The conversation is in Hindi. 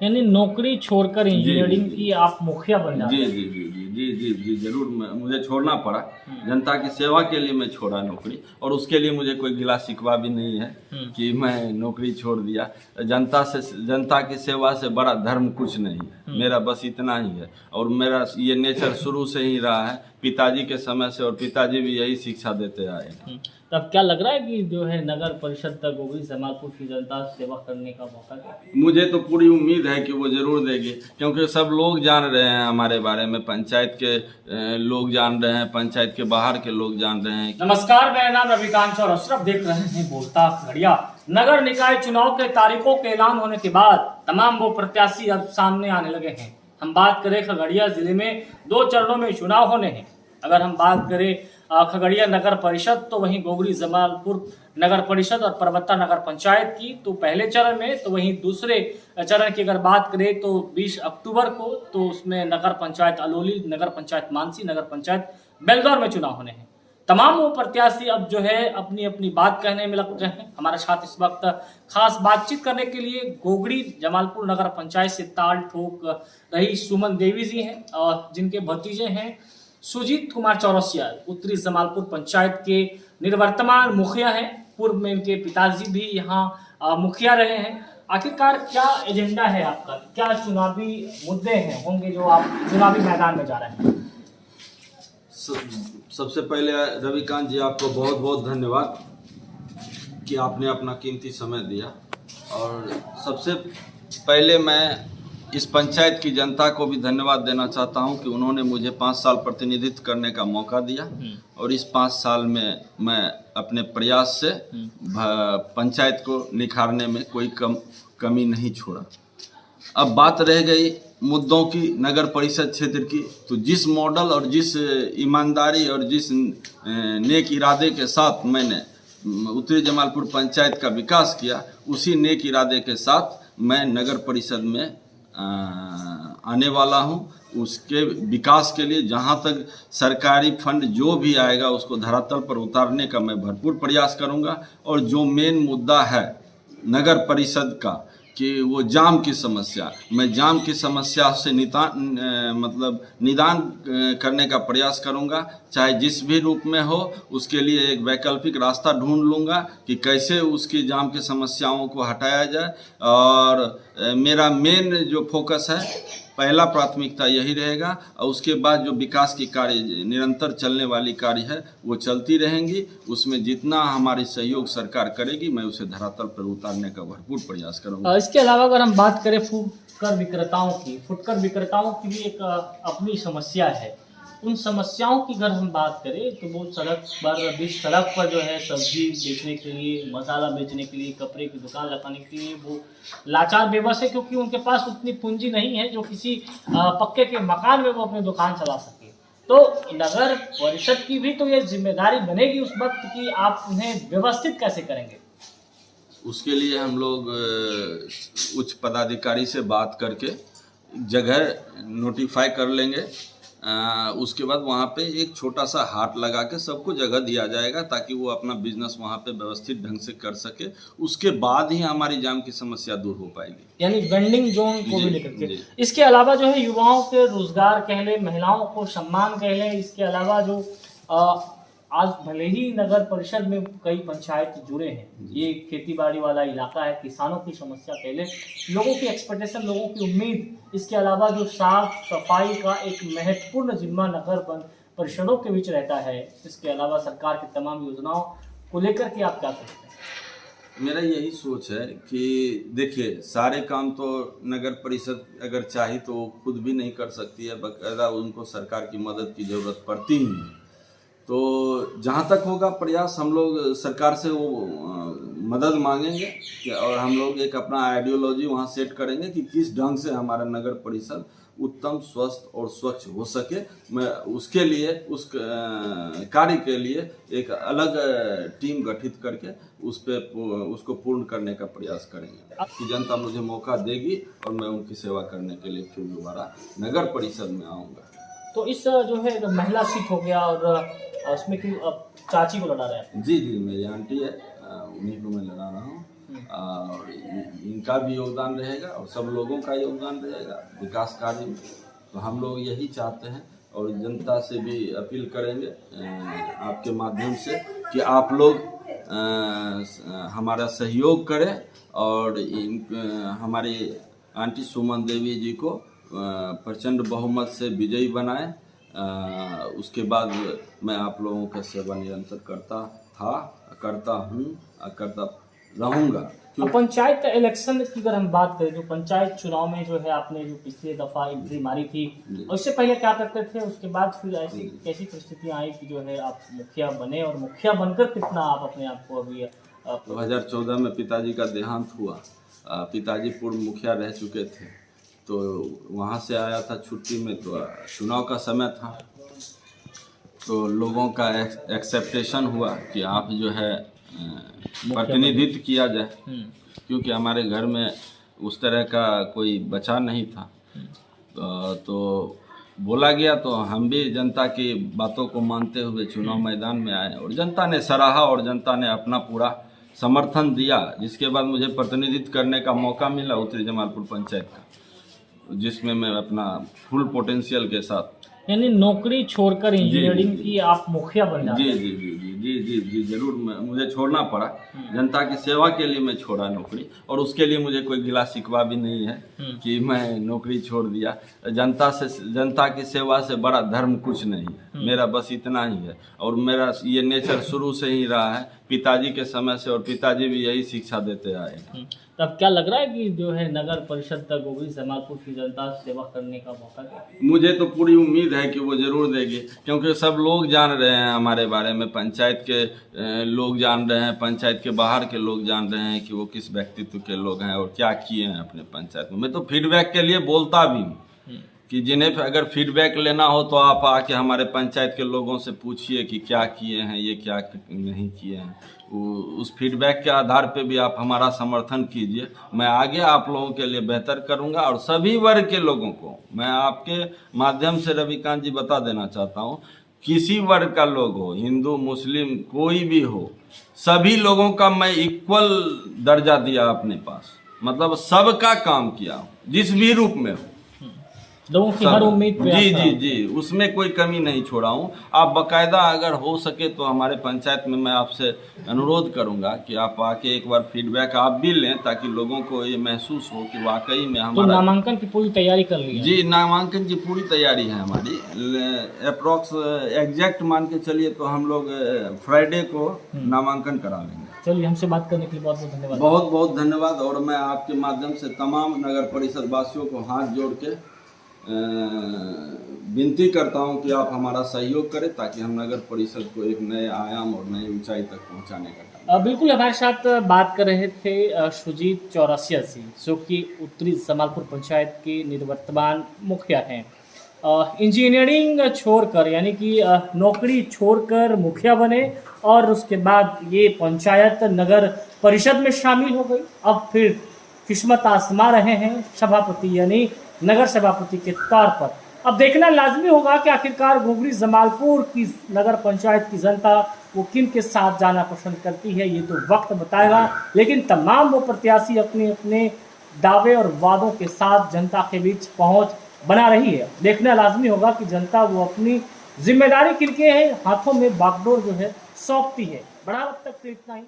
यानी नौकरी छोड़कर इंजीनियरिंग की आप मुखिया बन जाते जी हैं। जी जी जी जी जी जी जरूर मुझे छोड़ना पड़ा। जनता की सेवा के लिए मैं छोड़ा नौकरी, और उसके लिए मुझे कोई गिला शिकवा भी नहीं है कि मैं नौकरी छोड़ दिया। जनता की सेवा से बड़ा धर्म कुछ नहीं है, मेरा बस इतना ही है। और मेरा ये नेचर शुरू से ही रहा है, पिताजी के समय से, और पिताजी भी यही शिक्षा देते आए हैं। तब क्या लग रहा है कि जो है नगर परिषद तक गोगरी जमालपुर की जनता से सेवा करने का मौका देगा? मुझे तो पूरी उम्मीद है कि वो जरूर देगी, क्योंकि सब लोग जान रहे हैं हमारे बारे में, पंचायत के लोग जान रहे हैं, पंचायत के बाहर के लोग जान रहे हैं। नमस्कार, मेरा नाम रविकांत और अशरफ देख रहे हैं बोलता खगड़िया। नगर निकाय चुनाव के तारीखों के ऐलान होने के बाद तमाम वो प्रत्याशी अब सामने आने लगे हैं। हम बात करें खगड़िया जिले में 2 चरणों में चुनाव होने हैं। अगर हम बात करें खगड़िया नगर परिषद, तो वहीं गोगरी जमालपुर नगर परिषद और परबत्ता नगर पंचायत की तो पहले चरण में, तो वहीं दूसरे चरण की अगर बात करें तो 20 अक्टूबर को, तो उसमें नगर पंचायत अलोली, नगर पंचायत मानसी, नगर पंचायत बेलदौर में चुनाव होने हैं। तमाम वो प्रत्याशी अब जो है अपनी अपनी बात कहने में लग गए हैं। हमारे साथ इस वक्त खास बातचीत करने के लिए गोगरी जमालपुर नगर पंचायत से ताल ठोक रही सुमन देवी जी हैं, और जिनके भतीजे हैं सुजीत कुमार चौरसिया, उत्तरी जमालपुर पंचायत के निर्वर्तमान मुखिया हैं। पूर्व में इनके पिताजी भी यहाँ मुखिया रहे हैं। आखिरकार क्या एजेंडा है आपका, क्या चुनावी मुद्दे हैं होंगे जो आप चुनावी मैदान में जा रहे हैं? सबसे पहले रविकांत जी, आपको बहुत बहुत धन्यवाद कि आपने अपना कीमती समय दिया। और सबसे पहले मैं इस पंचायत की जनता को भी धन्यवाद देना चाहता हूं कि उन्होंने मुझे 5 साल प्रतिनिधित्व करने का मौका दिया, और इस 5 साल में मैं अपने प्रयास से पंचायत को निखारने में कोई कमी नहीं छोड़ा। अब बात रह गई मुद्दों की, नगर परिषद क्षेत्र की, तो जिस मॉडल और जिस ईमानदारी और जिस नेक इरादे के साथ मैंने उत्तरी जमालपुर पंचायत का विकास किया, उसी नेक इरादे के साथ मैं नगर परिषद में आने वाला हूं। उसके विकास के लिए जहां तक सरकारी फंड जो भी आएगा उसको धरातल पर उतारने का मैं भरपूर प्रयास करूंगा। और जो मेन मुद्दा है नगर परिषद का कि वो जाम की समस्या, मैं जाम की समस्या से निदान करने का प्रयास करूंगा, चाहे जिस भी रूप में हो। उसके लिए एक वैकल्पिक रास्ता ढूंढ लूँगा कि कैसे उसकी जाम की समस्याओं को हटाया जाए। और मेरा मेन जो फोकस है, पहला प्राथमिकता यही रहेगा। और उसके बाद जो विकास की कार्य, निरंतर चलने वाली कार्य है, वो चलती रहेंगी। उसमें जितना हमारी सहयोग सरकार करेगी, मैं उसे धरातल पर उतारने का भरपूर प्रयास करूंगा। इसके अलावा अगर हम बात करें फुटकर विक्रेताओं की भी एक अपनी समस्या है। उन समस्याओं की अगर हम बात करें तो वो सड़क पर जो है सब्जी बेचने के लिए, मसाला बेचने के लिए, कपड़े की दुकान लगाने के लिए वो लाचार बेबस है, क्योंकि उनके पास उतनी पूंजी नहीं है जो किसी पक्के के मकान में वो अपनी दुकान चला सके। तो नगर परिषद की भी तो ये जिम्मेदारी बनेगी उस वक्त कि आप उन्हें व्यवस्थित कैसे करेंगे। उसके लिए हम लोग उच्च पदाधिकारी से बात करके जगह नोटिफाई कर लेंगे। उसके बाद वहाँ पे एक छोटा सा हाट लगा के सबको जगह दिया जाएगा, ताकि वो अपना बिजनेस वहाँ पे व्यवस्थित ढंग से कर सके। उसके बाद ही हमारी जाम की समस्या दूर हो पाएगी, यानी वेंडिंग जोन को भी लेकर के। इसके अलावा जो है युवाओं के रोजगार कह ले, महिलाओं को सम्मान कह ले, इसके अलावा जो आज भले ही नगर परिषद में कई पंचायत जुड़े हैं, ये खेती बाड़ी वाला इलाका है, किसानों की समस्या पहले, लोगों की एक्सपेक्टेशन, लोगों की उम्मीद, इसके अलावा जो साफ सफाई का एक महत्वपूर्ण जिम्मा नगर परिषदों के बीच रहता है, इसके अलावा सरकार की तमाम योजनाओं को लेकर के आप क्या सोचते हैं? मेरा यही सोच है कि देखिए, सारे काम तो नगर परिषद अगर चाहे तो खुद भी नहीं कर सकती है, बाकायदा उनको सरकार की मदद की ज़रूरत पड़ती ही है। तो जहाँ तक होगा प्रयास, हम लोग सरकार से वो मदद मांगेंगे, और हम लोग एक अपना आइडियोलॉजी वहाँ सेट करेंगे कि किस ढंग से हमारा नगर परिषद उत्तम, स्वस्थ और स्वच्छ हो सके। मैं उसके लिए, उस कार्य के लिए एक अलग टीम गठित करके उसको पूर्ण करने का प्रयास करेंगे कि जनता मुझे मौका देगी और मैं उनकी सेवा करने के लिए फिर दोबारा नगर परिषद में आऊँगा। तो इस जो है महिला सीट हो गया, और उसमें कि चाची को लड़ा रहे हैं? जी जी, मेरी आंटी है, उन्हीं को मैं लड़ा रहा हूँ। और इनका भी योगदान रहेगा और सब लोगों का योगदान रहेगा विकास कार्य में। तो हम लोग यही चाहते हैं और जनता से भी अपील करेंगे आपके माध्यम से कि आप लोग हमारा सहयोग करें और हमारी आंटी सुमन देवी जी को प्रचंड बहुमत से विजयी बनाएं। उसके बाद मैं आप लोगों का सेवा निरंतर करता हूँ करता रहूँगा। पंचायत इलेक्शन की अगर हम बात करें तो पंचायत चुनाव में जो है आपने जो पिछली दफा एंट्री मारी थी, उससे पहले क्या करते थे, उसके बाद फिर ऐसी कैसी परिस्थितियां आई कि जो है आप मुखिया बने और मुखिया बनकर कितना आप अपने आप को अभी 2014 में पिताजी का देहांत हुआ। पिताजी पूर्व मुखिया रह चुके थे, तो वहाँ से आया था छुट्टी में, तो चुनाव का समय था, तो लोगों का एक्सेप्टेशन हुआ कि आप जो है प्रतिनिधित्व किया जाए, क्योंकि हमारे घर में उस तरह का कोई बचा नहीं था। तो बोला गया, तो हम भी जनता की बातों को मानते हुए चुनाव मैदान में आए और जनता ने सराहा और जनता ने अपना पूरा समर्थन दिया, जिसके बाद मुझे प्रतिनिधित्व करने का मौका मिला उत्तरी जमालपुर पंचायत का, जिसमें मैं अपना फुल पोटेंशियल के साथ, यानी नौकरी छोड़कर इंजीनियरिंग की आप मुखिया बन जाते हैं। जी जी जी जी जी जी जरूर मुझे छोड़ना पड़ा। जनता की सेवा के लिए मैं छोड़ा नौकरी, और उसके लिए मुझे कोई गिला शिकवा भी नहीं है कि मैं नौकरी छोड़ दिया। जनता की सेवा से बड़ा धर्म कुछ नहीं है, मेरा बस इतना ही है। और मेरा ये नेचर शुरू से ही रहा है, पिताजी के समय से, और पिताजी भी यही शिक्षा देते आए हैं। तब क्या लग रहा है कि जो है नगर परिषद तक गोगरी जमालपुर की जनता सेवा करने का मौका देगा? मुझे तो पूरी उम्मीद है कि वो जरूर देगी, क्योंकि सब लोग जान रहे हैं हमारे बारे में, पंचायत के लोग जान रहे हैं, पंचायत के बाहर के लोग जान रहे हैं कि वो किस व्यक्तित्व के लोग हैं और क्या किए हैं अपने पंचायत में। मैं तो फीडबैक के लिए बोलता भी हूँ कि जिन्हें अगर फीडबैक लेना हो तो आप आके हमारे पंचायत के लोगों से पूछिए कि क्या किए हैं, ये क्या नहीं किए हैं। उस फीडबैक के आधार पे भी आप हमारा समर्थन कीजिए। मैं आगे आप लोगों के लिए बेहतर करूंगा, और सभी वर्ग के लोगों को मैं आपके माध्यम से रविकांत जी बता देना चाहता हूं, किसी वर्ग का लोग हो, हिंदू मुस्लिम कोई भी हो, सभी लोगों का मैं इक्वल दर्जा दिया अपने पास, मतलब सबका काम किया जिस भी रूप में हो, लोगों की हर उम्मीद पे जी जी जी उसमें कोई कमी नहीं छोड़ा हूँ। आप बाकायदा अगर हो सके तो हमारे पंचायत में मैं आपसे अनुरोध करूंगा कि आप आके एक बार फीडबैक आप भी लें, ताकि लोगों को ये महसूस हो कि वाकई में हमारा। तो नामांकन की पूरी तैयारी कर ली है? जी नामांकन की पूरी तैयारी है हमारी। अप्रॉक्स एग्जैक्ट मान के चलिए तो हम लोग फ्राइडे को नामांकन करा लेंगे। चलिए, हमसे बात करने के लिए बहुत बहुत धन्यवाद। बहुत बहुत धन्यवाद। और मैं आपके माध्यम से तमाम नगर परिषद वासियों को हाथ जोड़ के विनती करता हूं कि आप हमारा सहयोग करें, ताकि हम नगर परिषद को एक नए आयाम और नई ऊंचाई तक पहुंचाने का काम। बिल्कुल, हमारे साथ बात कर रहे थे सुजीत चौरसिया जी, जो कि उत्तरी जमालपुर पंचायत के निवर्तमान मुखिया हैं। इंजीनियरिंग छोड़कर, यानी कि नौकरी छोड़कर मुखिया बने, और उसके बाद ये पंचायत नगर परिषद में शामिल हो गई। अब फिर किस्मत आजमा रहे हैं सभापति, यानी नगर सभापति के तौर पर। अब देखना लाजमी होगा कि आखिरकार गोगरी जमालपुर की नगर पंचायत की जनता वो किन के साथ जाना पसंद करती है, ये तो वक्त बताएगा। लेकिन तमाम वो प्रत्याशी अपने अपने दावे और वादों के साथ जनता के बीच पहुंच बना रही है। देखना लाजमी होगा कि जनता वो अपनी जिम्मेदारी किनके हाथों में बागडोर जो है सौंपती है। बड़ा वक्त तक तो इतना ही।